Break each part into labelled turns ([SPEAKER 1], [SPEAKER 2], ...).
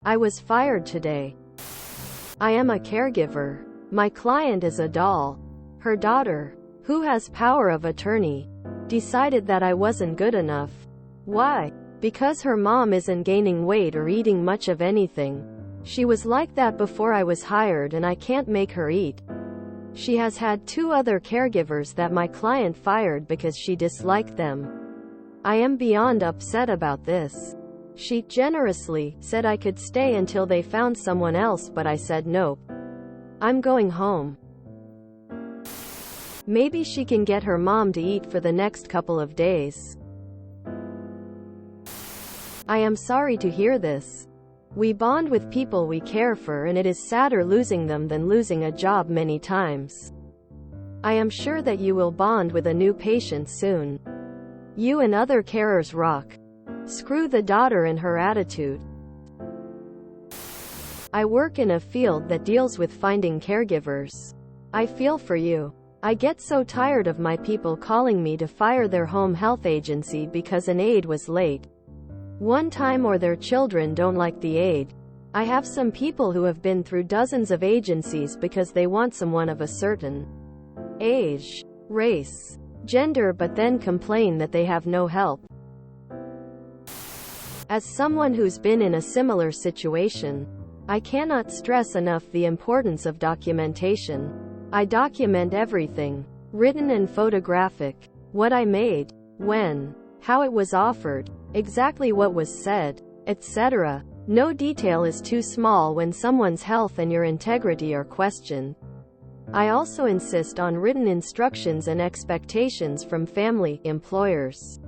[SPEAKER 1] I was fired today. I am a caregiver. My client is a doll. Her daughter, who has power of attorney, decided that I wasn't good enough. Why? Because her mom isn't gaining weight or eating much of anything. She was like that before I was hired and I can't make her eat. She has had 2 other caregivers that my client fired because she disliked them. I am beyond upset about this. She generously said I could stay until they found someone else, but I said nope. I'm going home. Maybe she can get her mom to eat for the next couple of days. I am sorry to hear this. We bond with people we care for, and it is sadder losing them than losing a job many times. I am sure that you will bond with a new patient soon. You and other carers rock. Screw the daughter and her attitude. I work in a field that deals with finding caregivers. I feel for you. I get so tired of my people calling me to fire their home health agency because an aide was late one time or their children don't like the aide. I have some people who have been through dozens of agencies because they want someone of a certain age, race, gender, but then complain that they have no help. As someone who's been in a similar situation, I cannot stress enough the importance of documentation. I document everything, written and photographic, what I made, when, how it was offered, exactly what was said, etc. No detail is too small when someone's health and your integrity are questioned. I also insist on written instructions and expectations from family, employers,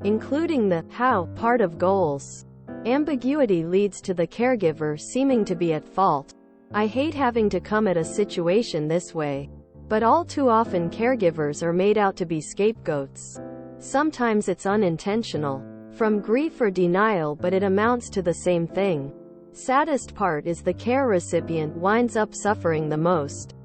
[SPEAKER 1] including the how part of goals. Ambiguity leads to the caregiver seeming to be at fault. I hate having to come at a situation this way, but all too often caregivers are made out to be scapegoats. Sometimes it's unintentional, from grief or denial, but it amounts to the same thing. Saddest part is the care recipient winds up suffering the most.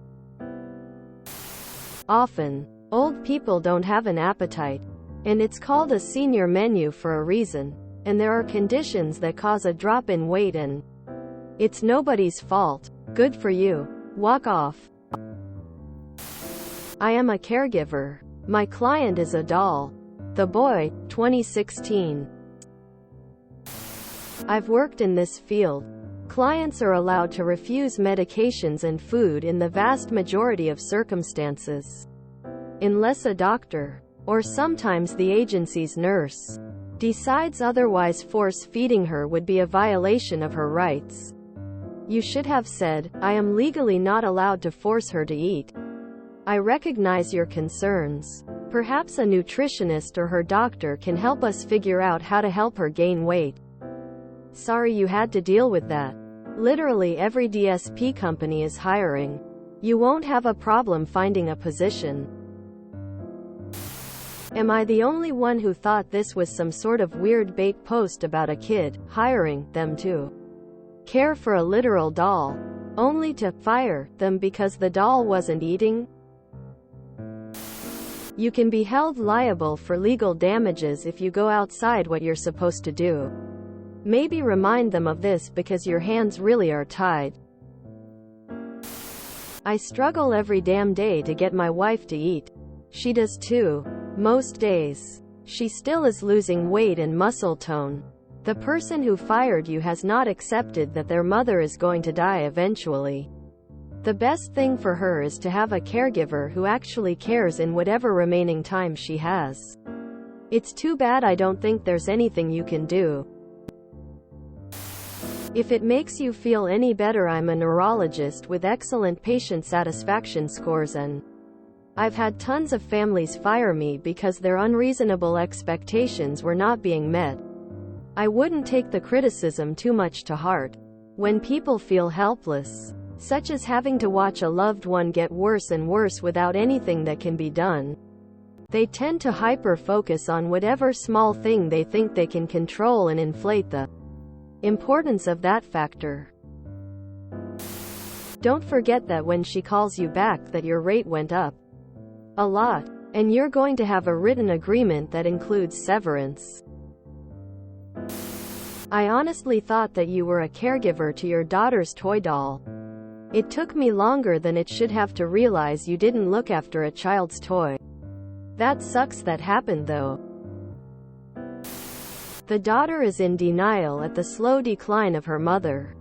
[SPEAKER 1] Often, old people don't have an appetite, and it's called a senior menu for a reason, and there are conditions that cause a drop in weight, and it's nobody's fault. Good for you. Walk off. I am a caregiver. My client is a doll. The Boy, 2016. I've worked in this field. Clients are allowed to refuse medications and food in the vast majority of circumstances, unless a doctor, or sometimes the agency's nurse, decides otherwise. Force feeding her would be a violation of her rights. You should have said, I am legally not allowed to force her to eat. I recognize your concerns. Perhaps a nutritionist or her doctor can help us figure out how to help her gain weight. Sorry you had to deal with that. Literally every DSP company is hiring. You won't have a problem finding a position. Am I the only one who thought this was some sort of weird bait post about a kid hiring them to care for a literal doll, only to fire them because the doll wasn't eating? You can be held liable for legal damages if you go outside what you're supposed to do. Maybe remind them of this because your hands really are tied. I struggle every damn day to get my wife to eat. She does too. Most days. She still is losing weight and muscle tone. The person who fired you has not accepted that their mother is going to die eventually. The best thing for her is to have a caregiver who actually cares in whatever remaining time she has. It's too bad I don't think there's anything you can do. If it makes you feel any better, I'm a neurologist with excellent patient satisfaction scores, and I've had tons of families fire me because their unreasonable expectations were not being met. I wouldn't take the criticism too much to heart. When people feel helpless, such as having to watch a loved one get worse and worse without anything that can be done, they tend to hyper-focus on whatever small thing they think they can control and inflate the importance of that factor. Don't forget that when she calls you back that your rate went up a lot, and you're going to have a written agreement that includes severance. I honestly thought that you were a caregiver to your daughter's toy doll. It took me longer than it should have to realize you didn't look after a child's toy. That sucks that happened though. The daughter is in denial at the slow decline of her mother.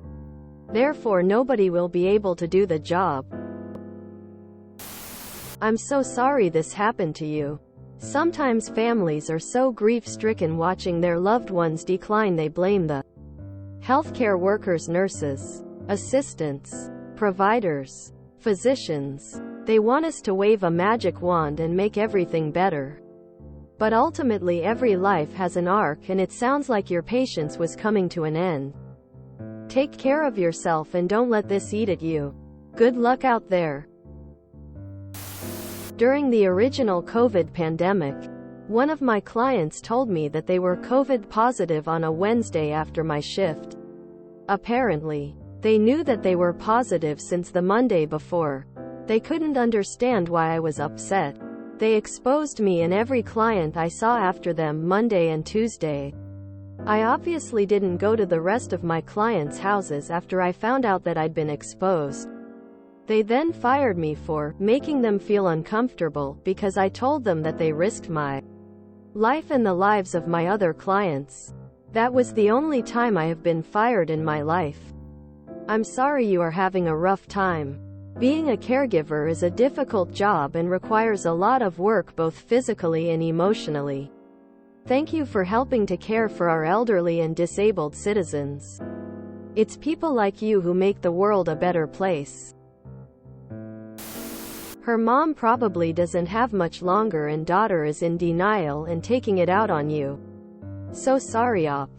[SPEAKER 1] Therefore nobody will be able to do the job. I'm so sorry this happened to you. Sometimes families are so grief-stricken watching their loved ones decline they blame the healthcare workers, nurses, assistants, providers, physicians. They want us to wave a magic wand and make everything better. But ultimately every life has an arc, and it sounds like your patience was coming to an end. Take care of yourself and don't let this eat at you. Good luck out there. During the original COVID pandemic, one of my clients told me that they were COVID positive on a Wednesday after my shift. Apparently, they knew that they were positive since the Monday before. They couldn't understand why I was upset. They exposed me and every client I saw after them Monday and Tuesday. I obviously didn't go to the rest of my clients' houses after I found out that I'd been exposed. They then fired me for making them feel uncomfortable because I told them that they risked my life and the lives of my other clients. That was the only time I have been fired in my life. I'm sorry you are having a rough time. Being a caregiver is a difficult job and requires a lot of work both physically and emotionally. Thank you for helping to care for our elderly and disabled citizens. It's people like you who make the world a better place. Her mom probably doesn't have much longer and daughter is in denial and taking it out on you. So sorry, Op.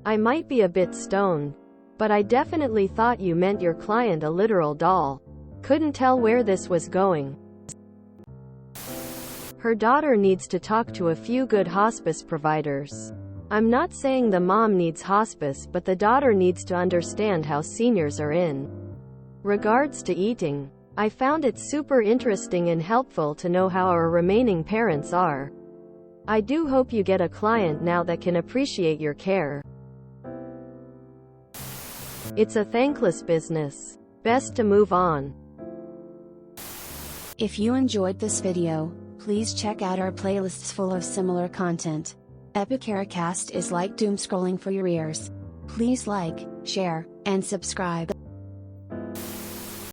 [SPEAKER 1] I might be a bit stoned, but I definitely thought you meant your client a literal doll. Couldn't tell where this was going. Her daughter needs to talk to a few good hospice providers. I'm not saying the mom needs hospice, but the daughter needs to understand how seniors are in regards to eating. I found it super interesting and helpful to know how our remaining parents are. I do hope you get a client now that can appreciate your care. It's a thankless business. Best to move on.
[SPEAKER 2] If you enjoyed this video, please check out our playlists full of similar content. Epicaricast is like doom scrolling for your ears. Please like, share, and subscribe.